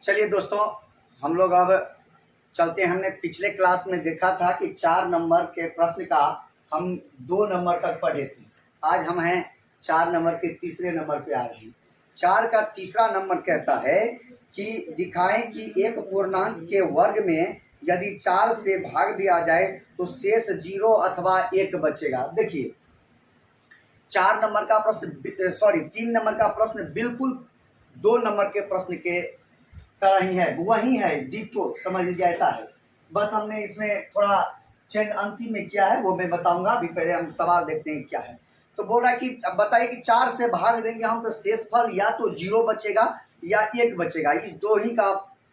चलिए दोस्तों, हम लोग अब चलते हैं। हमने पिछले क्लास में देखा था कि 4 नंबर के प्रश्न का हम 2 नंबर तक पढ़े थे। आज हम हैं 4 नंबर के तीसरे नंबर पे आ रहे हैं। 4 का तीसरा नंबर कहता है कि दिखाएं कि एक पूर्णांक के वर्ग में यदि 4 से भाग दिया जाए तो शेष 0 अथवा 1 बचेगा। देखिए 4 नंबर का प्रश्न 3 नंबर का प्रश्न बिल्कुल 2 नंबर के प्रश्न के तरह ही है, वही है, डिटो समझ लीजिए ऐसा है। बस हमने इसमें थोड़ा चेंज अंतिम में किया है, वो मैं बताऊंगा। अभी पहले हम सवाल देखते हैं क्या है। तो बोल रहा है कि अब बताइए कि 4 से भाग देंगे हम तो शेषफल या तो 0 बचेगा या 1 बचेगा। इस 2 ही का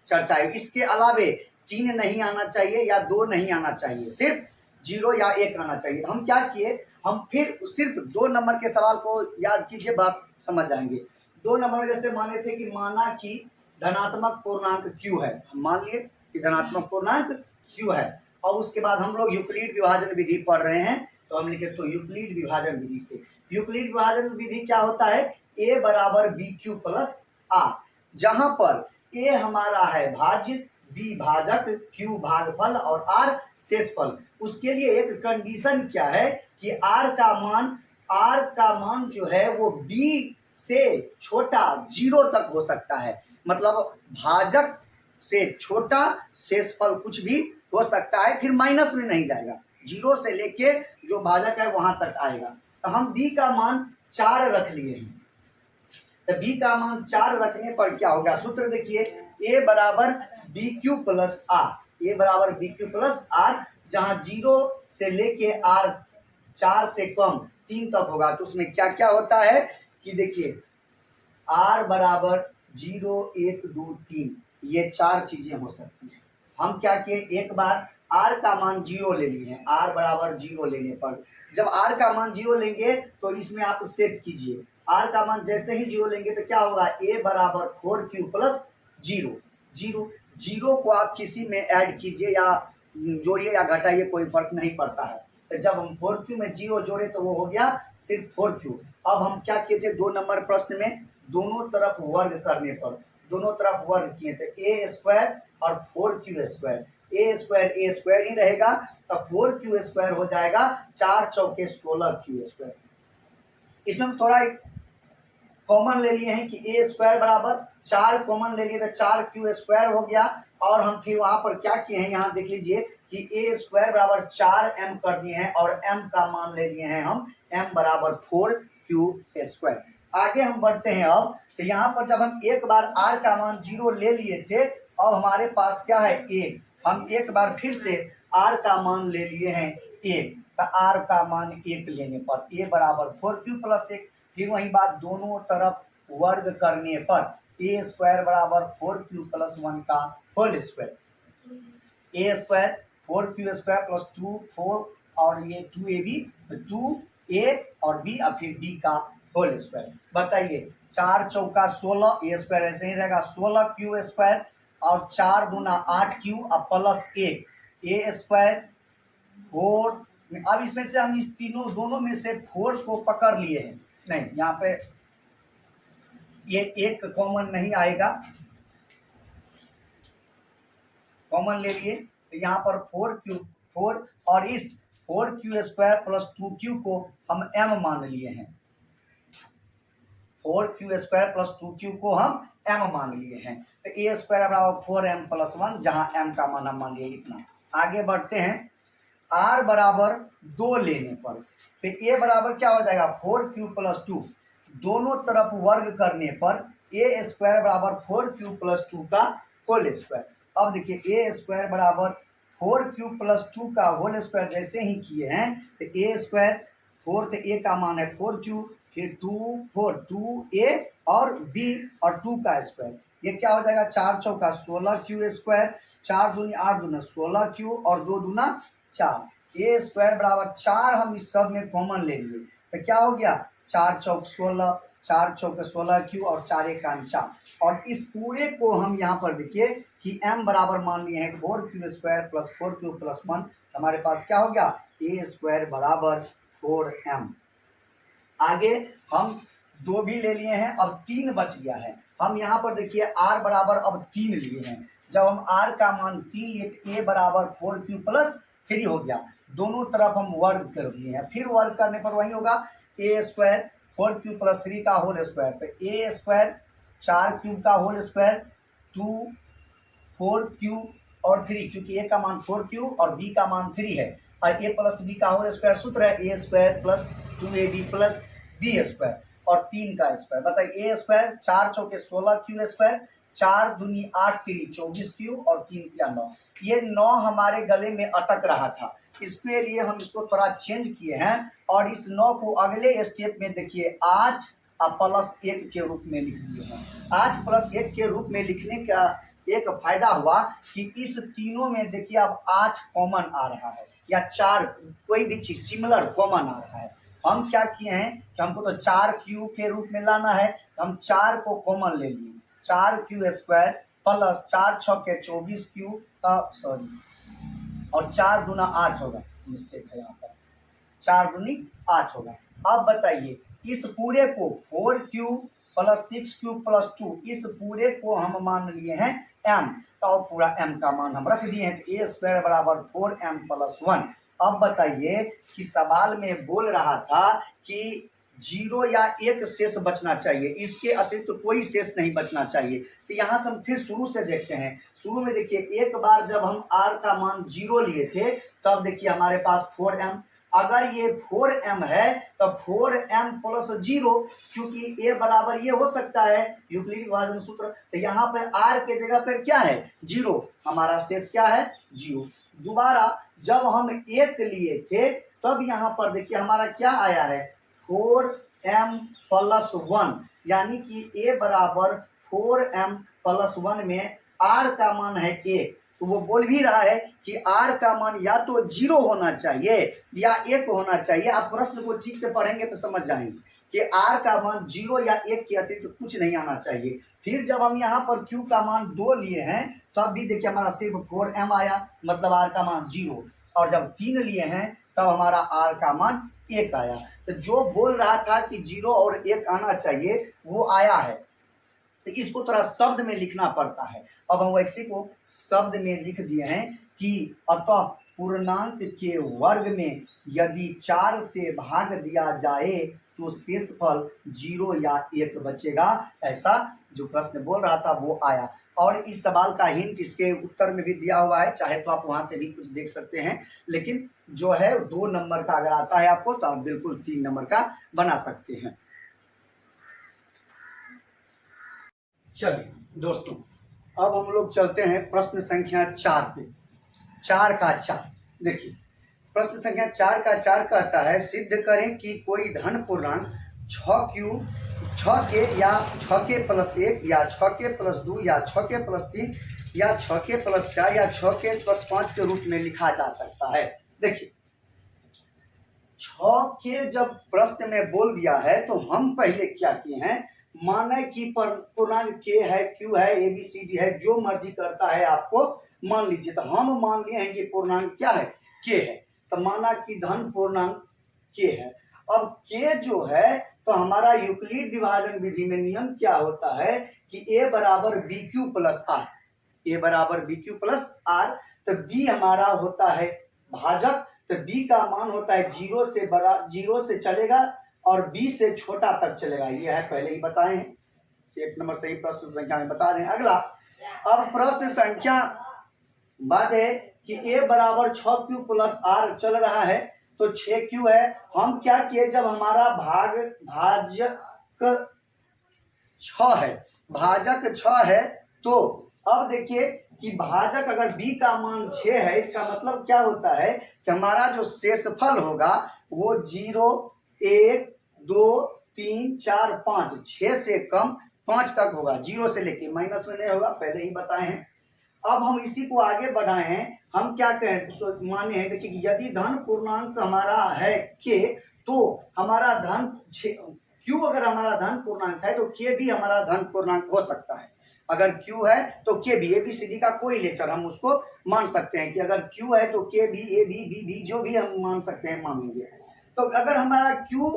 चर्चा है। इसके अलावे 3 नहीं आना चाहिए या 2 नहीं आना चाहिए, सिर्फ 0 या 1 आना चाहिए। हम क्या किए, हम फिर सिर्फ 2 नंबर के सवाल को याद कीजिए, बात समझ जाएंगे। 2 नंबर जैसे माने थे कि माना कि धनात्मक पूर्णांक q है। हम मान लिए कि धनात्मक पूर्णांक q है और उसके बाद हम लोग यूक्लिड विभाजन विधि पढ़ रहे हैं। तो हम लिखे तो यूक्लिड विभाजन विधि से, यूक्लिड विभाजन विधि क्या होता है, a बराबर बी क्यू प्लस r, जहां पर a हमारा है भाज्य, b भाजक, q भागफल और r शेषफल। उसके लिए एक कंडीशन क्या है कि r का मान जो है वो b से छोटा 0 तक हो सकता है। मतलब भाजक से छोटा शेषफल कुछ भी हो सकता है, फिर माइनस में नहीं जाएगा, 0 से लेके जो भाजक है वहां तक आएगा। तो हम b का मान 4 रख लिए हैं। तो b का मान 4 रखने पर क्या होगा, सूत्र देखिए, a बराबर B Q plus R, a बराबर बी क्यू प्लस आर, जहां 0 से लेके r 4 से कम 3 तक होगा। तो उसमें क्या क्या होता है कि देखिए r बराबर 0 1 2 3, ये 4 चीजें हो सकती हैं। हम क्या किए, एक बार r का मान 0 ले लिए हैं। r बराबर 0 लेने पर जब r का मान 0 लेंगे तो इसमें आप सेट कीजिए, r का मान जैसे ही 0 लेंगे तो क्या होगा, a बराबर 4q प्लस 0। 0 को आप किसी में ऐड कीजिए या जोड़िए या घटाइए, कोई फर्क नहीं पड़ता है। तो जब हम 4q में 0 जोड़े तो वो हो गया सिर्फ 4q। अब हम क्या किए थे 2 नंबर प्रश्न में, दोनों तरफ वर्ग करने पर दोनों तरफ वर्ग किए थे, a स्क्वायर और 4q स्क्वायर, a स्क्वायर ही रहेगा तो 4q स्क्वायर हो जाएगा 4 चौके 16q स्क्वायर। इसमें हम थोड़ा कॉमन ले लिए हैं कि a स्क्वायर बराबर 4 कॉमन ले लिए तो 4q स्क्वायर हो गया। और हम फिर वहां पर क्या किए हैं, यहाँ देख लीजिए कि a स्क्वायर बराबर 4m कर दिए हैं और m का मान ले लिए हैं हम m बराबर 4q स्क्वायर। आगे हम बढ़ते हैं। अब तो यहाँ पर जब हम एक बार r का मान 0 ले लिए थे, अब हमारे पास क्या है 1, हम एक बार फिर से r का मान ले लिए हैं 1। तो r का मान 1 लेने पर a बराबर 4q प्लस 1, फिर वही बात दोनों तरफ वर्ग करने पर a स्क्वायर बराबर 4q प्लस 1 का whole square, a square 4q square plus 2 4 और ये 2ab 2a और b और फिर b का होल स्क्वायर। बताइए 4 चौका 16, a स्क्वायर ऐसे ही रहेगा 16q स्क्वायर और 4 दूना 8q और प्लस 1 a स्क्वायर 4। अब इसमें से हम इस दोनों में से 4 को पकड़ लिए हैं, नहीं यहाँ पे ये एक कॉमन नहीं आएगा, कॉमन ले लिए तो यहाँ पर 4 और इस 4q स्क्वायर प्लस 2q को हम m मान लिए हैं, 4q स्क्वायर प्लस 2q को हम m मान लिए हैं। तो a स्क्वायर बराबर 4m प्लस 1, जहां m का मान हम मान लिए इतना। आगे बढ़ते हैं, r बराबर 2 लेने पर तो a बराबर क्या हो जाएगा 4q प्लस 2, दोनों तरफ वर्ग करने पर a स्क्वायर बराबर 4q प्लस 2 का होल स्क्वायर। अब देखिए a स्क्वायर बराबर 4q प्लस 2 का होल स्क्वायर जैसे ही किए हैं तो a स्क्वायर 4 तो a का मान है 4q, फिर 2 4 2a और b और 2 का स्क्वायर, ये क्या हो जाएगा 4 चौका 16q स्क्वायर, 4 दूनी 8 दूना 16q और 2 दूना 4, a स्क्वायर बराबर 4 हम इस सब में कॉमन ले लिए तो क्या हो गया 4 चौक 16, 4 चौक 16q और 4 एक 4। और इस पूरे को हम यहाँ पर देखिए कि m बराबर मान लिए हैं 4q square plus 4q plus 1, हमारे पास क्या हो गया a स्क्वायर बराबर 4m। आगे हम 2 भी ले लिए हैं, अब 3 बच गया है। हम यहाँ पर देखिए r बराबर अब 3 लिए हैं। जब हम r का मान 3 लिए तो a बराबर 4q प्लस 3 हो गया। दोनों तरफ हम वर्ग कर दिए हैं, फिर वर्ग करने पर वही होगा a स्क्वायर 4q प्लस 3 का होल स्क्वायर, तो a स्क्वायर 4q का होल स्क्वायर 2 4q और 3, क्योंकि a का मान 4q और b का मान 3 है, और a प्लस b का होल स्क्वायर सूत्र है a square plus 2ab plus b square और 3 का स्क्वायर। बताइए a स्क्वायर 4 चौके 16q स्क्वायर, 4 दूनी 8 3 24q और 3 या 9। ये 9 हमारे गले में अटक रहा था, इसके लिए हम इसको थोड़ा चेंज किए हैं और इस 9 को अगले स्टेप में देखिए 8 प्लस 1 के रूप में लिख दिए हैं। 8 प्लस 1 के रूप में लिखने का एक फायदा हुआ कि इस तीनों में देखिए अब 8 कॉमन आ रहा है, या 4 कोई भी चीज सिमिलर कॉमन आ रहा है। हम क्या किए हैं कि हमको तो 4q के रूप में लाना है, हम 4 को कॉमन ले लिए, 4q स्क्वायर प्लस 4 छक्के 24q और 4 दूना 8 होगा, मिस्टेक है यहाँ पर, 4 दूनी 8 होगा। अब बताइए इस पूरे को 4q प्लस 6q प्लस 2, इस पूरे को हम मान लिए हैं m, तो पूरा m का मान हम रख दिए हैं, तो a स्क्वायर बराबर 4m प्लस 1। अब बताइए कि सवाल में बोल रहा था कि 0 या 1 शेष बचना चाहिए, इसके अतिरिक्त तो कोई शेष नहीं बचना चाहिए। तो यहाँ से हम फिर शुरू से देखते हैं। शुरू में देखिए एक बार जब हम r का मान 0 लिए थे तब देखिए हमारे पास 4m, अगर ये 4m है तो 4m प्लस 0, क्योंकि a बराबर ये हो सकता है यूक्लिड विभाजन सूत्र, तो यहाँ पर r के जगह पर क्या है 0, हमारा शेष क्या है 0। दोबारा जब हम 1 लिए थे तब यहाँ पर देखिए हमारा क्या आया है 4m प्लस 1, यानी कि a बराबर 4m प्लस 1 में r का मान है 1, तो वो बोल भी रहा है कि r का मान या तो 0 होना चाहिए या 1 होना चाहिए। आप प्रश्न को ठीक से पढ़ेंगे तो समझ जाएंगे कि r का मान 0 या 1 के अतिरिक्त तो कुछ नहीं आना चाहिए। फिर जब हम यहाँ पर q का मान 2 लिए हैं तब भी देखिए हमारा सिर्फ 4m आया, मतलब r का मान 0, और जब 3 लिए हैं तब हमारा r का मान 1 आया। तो जो बोल रहा था कि 0 और 1 आना चाहिए वो आया है, तो इसको थोड़ा शब्द में लिखना पड़ता है। अब हम वैसे को शब्द में लिख दिए हैं कि अतः पूर्णांक के वर्ग में यदि 4 से भाग दिया जाए तो शेषफल 0 या 1 बचेगा, ऐसा जो प्रश्न बोल रहा था वो आया। और इस सवाल का हिंट इसके उत्तर में भी दिया हुआ है, चाहे तो आप वहां से भी कुछ देख सकते हैं, लेकिन जो है 2 नंबर का अगर आता है आपको तो आप बिल्कुल 3 नंबर का बना सकते हैं। चलिए दोस्तों, अब हम लोग चलते हैं प्रश्न संख्या 4 पे। 4 का 4 देखिए, प्रश्न संख्या 4 का 4 कहता है सिद्ध करें कि कोई धन पूर्णांक 6 या 6 प्लस 1 या 6 प्लस 2 या 6 प्लस 3 या 6 प्लस 4 या 6 प्लस 5 के रूप में लिखा जा सकता है। देखिए 6 के जब प्रश्न में बोल दिया है तो हम पहले क्या किए हैं, माने कि पूर्णांक k है, q है, ABCD है, जो मर्जी करता है आपको मान लीजिए। तो हम मान लिए हैं कि पूर्णांक क्या है k है, तो माना कि धन पूर्णांक k है। अब k जो है तो हमारा यूक्लिड विभाजन विधि में नियम क्या होता है कि a बराबर BQ प्लस r, a बराबर BQ प्लस r, तो b हमारा होता है भाजक, तो b का मान होता है 0 से बड़ा, 0 से चलेगा और b से छोटा तक चलेगा, ये है पहले ही बताए हैं, 1 नंबर सही प्रश्न संख्या में बता रहे हैं। अगला अब प्रश्न संख्या बात है कि a बराबर 6q प्लस r चल रहा है, तो 6q है। हम क्या किए, जब हमारा भाजक 6 है, भाजक 6 है, तो अब देखिए कि भाजक अगर b का मान 6 है, इसका मतलब क्या होता है कि हमारा जो शेषफल होगा वो 0 1 2 3 4 5, 6 से कम 5 तक होगा, 0 से लेके माइनस में नहीं होगा, पहले ही बताए हैं। अब हम इसी को आगे बढ़ाए हैं, हम क्या कहें माने हैं, देखिए यदि धन पूर्णांक हमारा है k, तो हमारा धन q अगर हमारा धन पूर्णांक है तो k भी हमारा धन पूर्णांक हो सकता है। अगर q है तो k भी, ABCD का कोई लेटर हम उसको मान सकते हैं कि अगर q है तो k भी, a भी, b भी, जो भी हम मान सकते हैं मान लेंगे। तो अगर हमारा q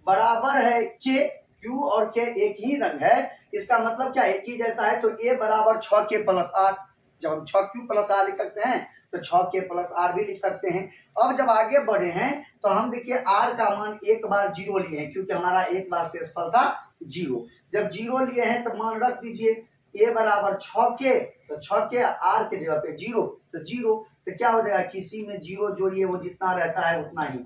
बराबर है k, q और k एक ही रंग है, इसका मतलब क्या है, एक ही जैसा है तो a बराबर 6k प्लस r, जब हम 6q प्लस r लिख सकते हैं तो 6k प्लस r भी लिख सकते हैं। अब जब आगे बढ़े हैं तो हम देखिए r का मान एक बार 0 लिए हैं, क्योंकि हमारा एक बार शेषफल था 0। जब 0 लिए हैं तो मान रख दीजिए a बराबर 6k, तो 6k r के जगह पे 0, तो 0 तो क्या हो जाएगा, किसी में 0 जोड़िए वो जितना रहता है उतना ही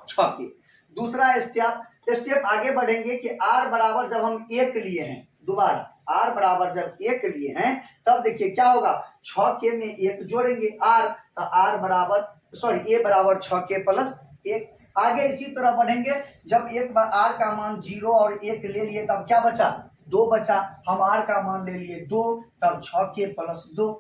6k। दूसरा स्टेप आगे बढ़ेंगे कि r बराबर जब हम 1 लिए हैं, दोबारा r बराबर जब 1 लिए हैं तब देखिए क्या होगा, 6k में 1 जोड़ेंगे r, तो r बराबर a बराबर 6k प्लस 1। आगे इसी तरह बढ़ेंगे, जब एक बार r का मान 0 और 1 ले लिए तब क्या बचा, 2 बचा, हम r का मान ले लिए 2, तब 6k प्लस 2।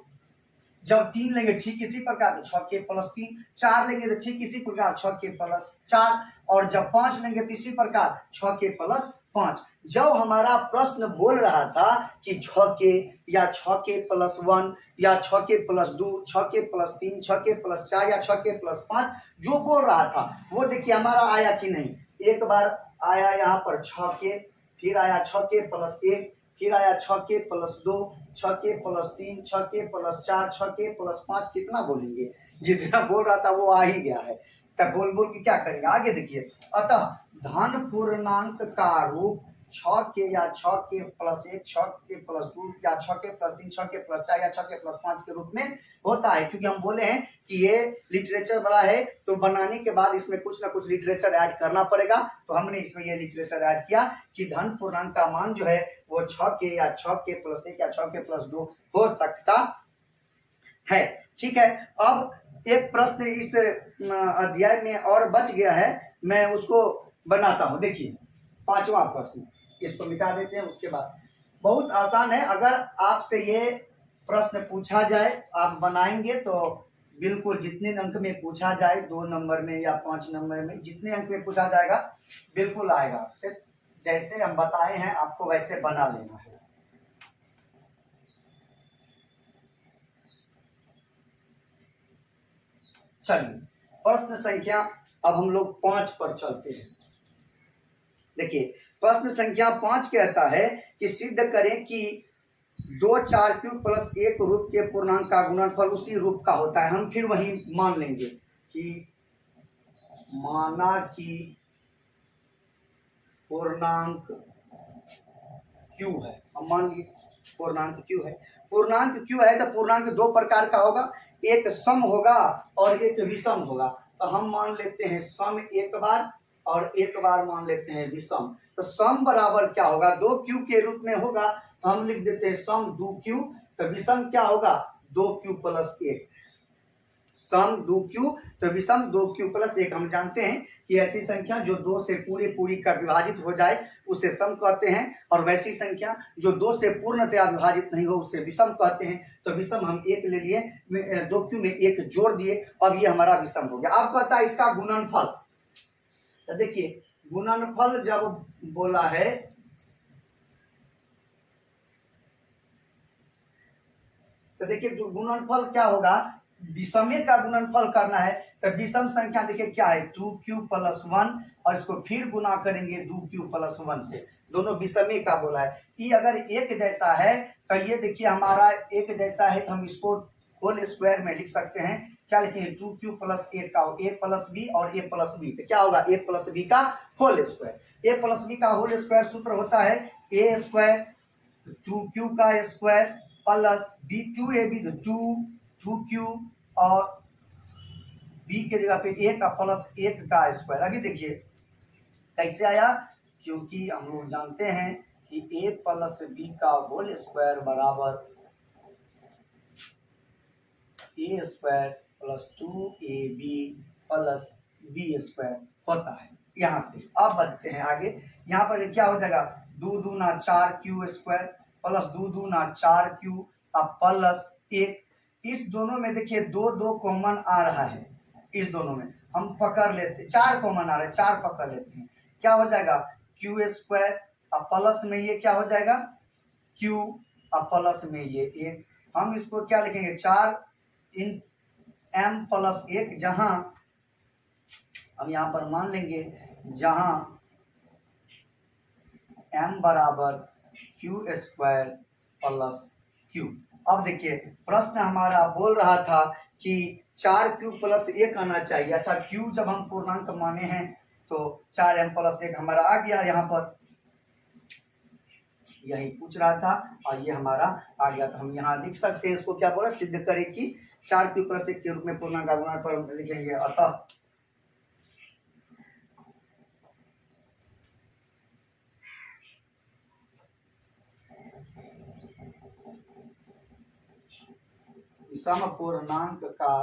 जब 3 लेंगे ठीक इसी प्रकार 6k प्लस 3, 4 लेंगे तो ठीक इसी प्रकार 6k प्लस 4, और जब 5 लेंगे तो इसी प्रकार 6k प्लस 5। जब हमारा प्रश्न बोल रहा था कि 6k या 6k प्लस 1 या 6k plus 2, 6k plus 3, 6k plus 4 या 6k प्लस 5 जो बोल रहा था वो देखिए हमारा आया कि नहीं। एक बार आया यहाँ पर 6k, फिर आया 6k प्लस 1, फिर आया 6k plus 2, 6k plus 3, 6k plus 4, 6k plus 5, कितना बोलेंगे, जितना बोल रहा था वो आ ही गया है। तब बोल बोल के क्या करेंगे, आगे देखिए। अतः धन पूर्णांक का रूप 6k या 6k प्लस 1, 6k प्लस 2 या 6k प्लस 3, 6k प्लस 4 या 6k प्लस 5 के रूप में होता है, क्योंकि हम बोले हैं कि ये लिटरेचर बड़ा है तो बनाने के बाद इसमें कुछ ना कुछ लिटरेचर ऐड करना पड़ेगा, तो हमने इसमें ये लिटरेचर ऐड किया कि धन पूर्णांक का मान जो है वो 6k या 6k प्लस 1 या 6k प्लस 2 हो सकता है। ठीक है, अब एक प्रश्न इस अध्याय में और बच गया है, मैं उसको बनाता हूं। देखिए 5वां प्रश्न, इसको मिटा देते हैं, उसके बाद बहुत आसान है। अगर आपसे ये प्रश्न पूछा जाए आप बनाएंगे तो बिल्कुल जितने अंक में पूछा जाए, 2 नंबर में या 5 नंबर में, जितने अंक में पूछा जाएगा बिल्कुल आएगा आपसे। जैसे हम बताए हैं आपको वैसे बना लेना है। चलिए प्रश्न संख्या, अब हम लोग 5 पर चलते हैं। देखिए प्रश्न संख्या 5 कहता है कि सिद्ध करें कि 2 4q प्लस 1 रूप के पूर्णांक का गुणनफल उसी रूप का होता है। हम फिर वही मान लेंगे कि माना कि पूर्णांक q है, हम मान लिए पूर्णांक q है। पूर्णांक q है तो पूर्णांक 2 प्रकार का होगा, एक सम होगा और एक विषम होगा। तो हम मान लेते हैं सम एक बार और एक बार मान लेते हैं विषम। तो सम बराबर क्या होगा, 2q के रूप में होगा, तो हम लिख देते हैं सम 2q। तो विषम क्या होगा, 2q प्लस 1। सम 2q तो विषम 2q प्लस 1। हम जानते हैं कि ऐसी संख्या जो 2 से पूरी का विभाजित हो जाए उसे सम कहते हैं, और वैसी संख्या जो 2 से पूर्णतया विभाजित नहीं हो उसे विषम कहते हैं। तो विषम हम 1 ले लिए, 2q में 1 जोड़ दिए, अब ये हमारा विषम हो गया। अब कहता है इसका गुणनफल। तो देखिए गुणनफल जब बोला है तो देखिए गुणनफल क्या होगा, विषमे का गुणनफल करना है। तो विषम संख्या देखिए क्या है, 2q प्लस 1, और इसको फिर गुना करेंगे 2q प्लस 1 से, दोनों विषमे का बोला है। ये अगर एक जैसा है तो ये देखिए हमारा एक जैसा है तो हम इसको होल स्क्वायर में लिख सकते हैं। क्या लिखेंगे, 2q प्लस 1 का a प्लस बी और a प्लस बी, तो क्या होगा a प्लस बी का whole square. a plus B का होल स्क्वायर सूत्र होता है a स्क्वायर 2q का स्क्वायर प्लस बी 2ab तो 2q और b के जगह पे a का प्लस 1 का स्क्वायर। अभी देखिए कैसे आया, क्योंकि हम लोग जानते हैं कि a प्लस बी का होल स्क्वायर बराबर a square plus 2ab plus b square होता है। यहाँ से अब बढ़ते हैं आगे, यहाँ पर क्या हो जाएगा, 2 दूना 4q स्क्वायर प्लस 2 दूना 4q अब प्लस 1। इस दोनों में देखिए 2 2 कॉमन आ रहा है, इस दोनों में हम पकड़ लेते हैं, 4 कॉमन आ रहा है, 4 पकड़ लेते हैं, क्या हो जाएगा q स्क्वायर अब प्लस में ये क्या हो जाएगा q अब प्लस में ये 1। हम इसको क्या लिखेंगे, 4 इन m प्लस 1, जहां हम यहां पर मान लेंगे जहां m बराबर क्यू स्क्वायर प्लस क्यू। अब देखिए प्रश्न हमारा बोल रहा था कि 4q प्लस 1 आना चाहिए। अच्छा q जब हम पूर्णांक माने हैं तो 4m प्लस 1 हमारा आ गया यहाँ पर, यही पूछ रहा था और ये हमारा आ गया। तो हम यहाँ लिख सकते हैं इसको, क्या बोला, सिद्ध करें कि 4q प्लस 1 के रूप में पूर्णांक का गुणन पर लिखेंगे। अतः विषम पूर्णांक का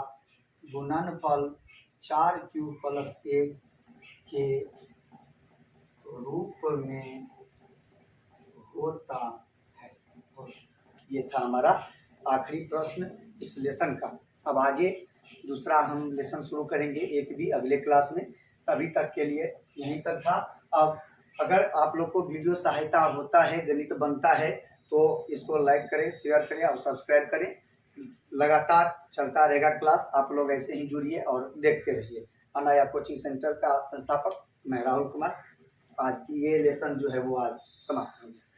गुणनफल 4q प्लस 1 के रूप में होता है। ये था हमारा आखिरी प्रश्न इस लेसन का। अब आगे दूसरा हम लेसन शुरू करेंगे एक भी अगले क्लास में। अभी तक के लिए यहीं तक था। अब अगर आप लोग को वीडियो सहायता होता है, गणित बनता है, तो इसको लाइक करें, शेयर करें और सब्सक्राइब करें। लगातार चलता रहेगा क्लास, आप लोग ऐसे ही जुड़िए और देखते रहिए। अनाया कोचिंग सेंटर का संस्थापक मैं राहुल कुमार। आज की ये लेसन जो है वो आज समाप्त हो गया।